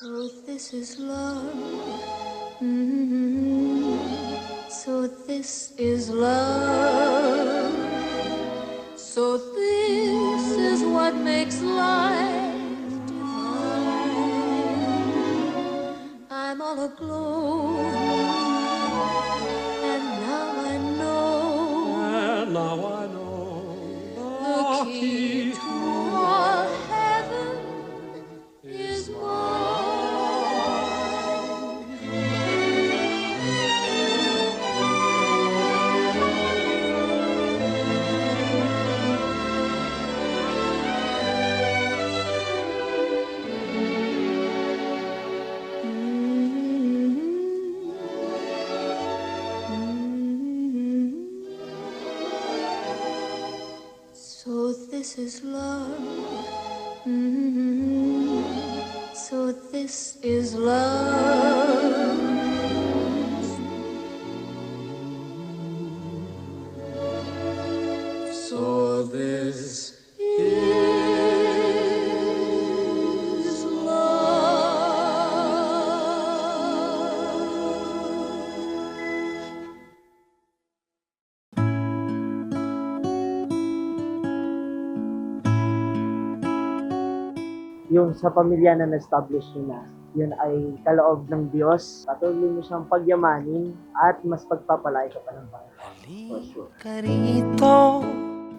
So this is love. Mm-hmm. So this is love. So this is what makes life divine. I'm all aglow, and now I know. And now I know The key to our heaven is mine. So this is love. Mm-hmm. So this is love. So this is love. Yung sa pamilya na na-establish nyo na, yun ay kaloob ng Diyos. Patuloy mo siyang pagyamanin at mas pagpapalay ka pa ng Panginoon. For sure.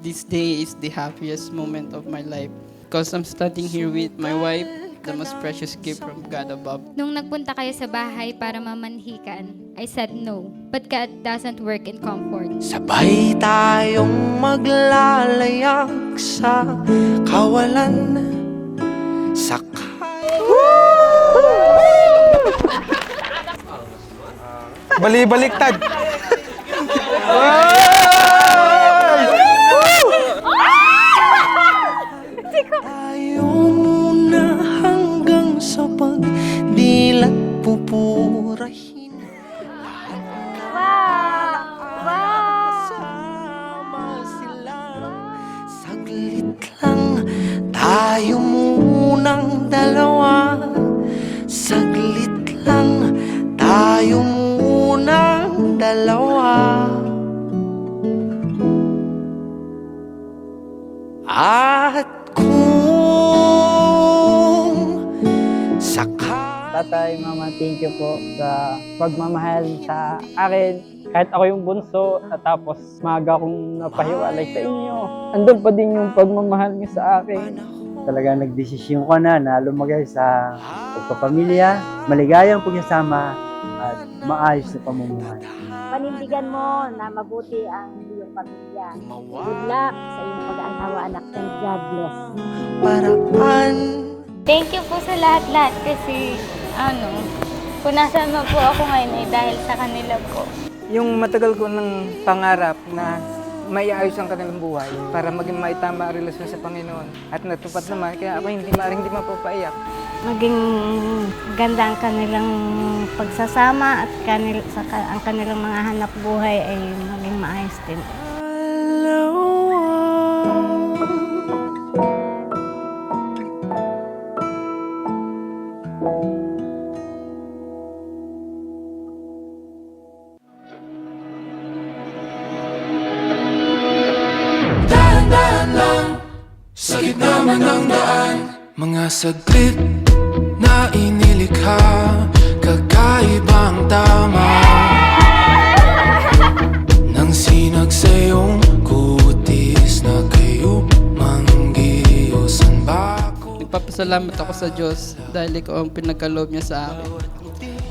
This day is the happiest moment of my life because I'm standing here with my wife, the most precious gift from God above. Nung nagpunta kayo sa bahay para mamanhikan, I said no. But God doesn't work in comfort. Sabay tayong maglalayag sa kawalan. Sakay. Bali-baliktad. Tayo muna hanggang sa pagdilat pupurahin. Kasama sila. Saglit lang tayo munang dalawa. Saglit lang tayo munang dalawa. At kung sakali Tatay, Mama, thank you po sa pagmamahal sa akin. Kahit ako yung bunso, at tapos maaga akong napahiwalay sa inyo. Andun pa din yung pagmamahal niyo sa akin. Talagang nagdesisyon ko na lumagay sa pagpapamilya, maligayang pagsasama at maayos na pamumuhay. Panindigan mo na mabuti ang iyong pamilya. Good luck sa iyong pag-aasawa, anak, and God bless. paraan. Thank you po sa lahat-lahat kasi, kung nasaan man po ako ngayon ay dahil sa kanila po. Yung matagal ko ng pangarap na maiayos ang kanilang buhay para maging maitama ang relasyon sa Panginoon. At natupad naman, kaya ako hindi mapapaiyak. Maging ganda ang kanilang pagsasama at ang kanilang mga hanap buhay ay maging maayos din. Dahan-dahan lang sa gitna man ng daan. Mga saglit na inilikha, kakaibang tama nang sinag sa iyong kutis na kayo manggiyosan ba ako. Nagpapasalamat ako sa Diyos dahil ikaw ang pinagkaloob niya sa akin.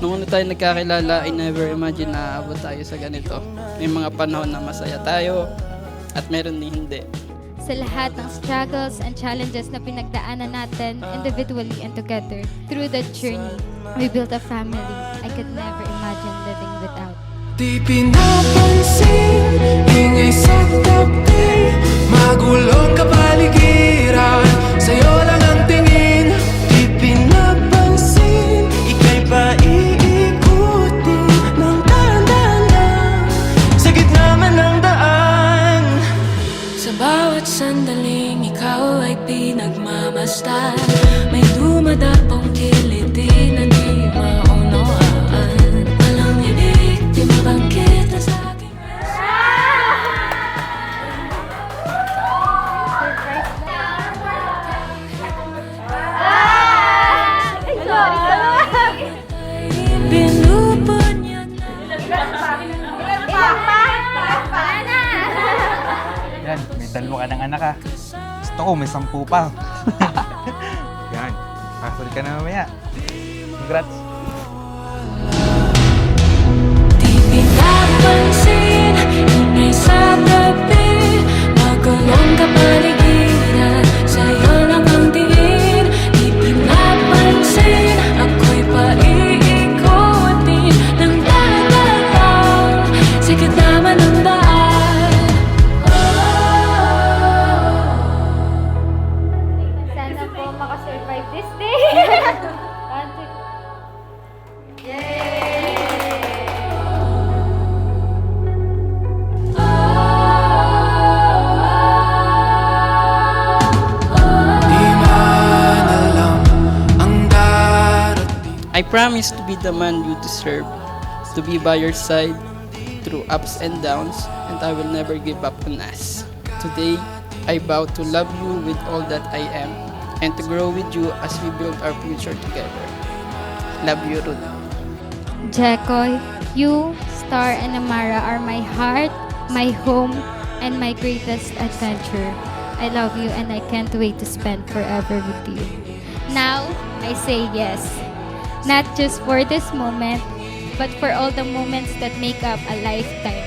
Nung una tayo nagkakilala, I never imagine na aabot tayo sa ganito. May mga panahon na masaya tayo at meron din hindi. Sa lahat ng struggles and challenges na pinagdaanan natin individually and together, through that journey, we built a family I could never imagine living without. Di pinapansin, ingay sa tabi, magulong kapaligiran, sa'yo lang ang tingin. Di pinapansin, ika'y paiikutin ng dahan-dahan lang, sa gitna man ng daan. Sa bawat sandaling ikaw ay pinagmamasdan. May dumadapong kiliti na di maunawaan. Walang ibig, di mabangkit na sa aking pinupon niya na. Yan, may 2 ka ng anak, ha. Gusto ko, may 10 pa. Yan, pasol ka na mamaya. Congrats. Di pinapansin, ingay sa tabi, magulong kapaligiran, sa'yo lang ang tingin. Di pinapansin, ako'y paiikutin ng dagat sa gitna ng daan. Sana po makasurvive this day. Di man alam ang darating. I promise to be the man you deserve, to be by your side through ups and downs, and I will never give up on us. Today, I vow to love you with all that I am, and to grow with you as we build our future together. Love you, Ruth. Jekoy, you, Star, and Amara are my heart, my home, and my greatest adventure. I love you and I can't wait to spend forever with you. Now, I say yes. Not just for this moment, but for all the moments that make up a lifetime.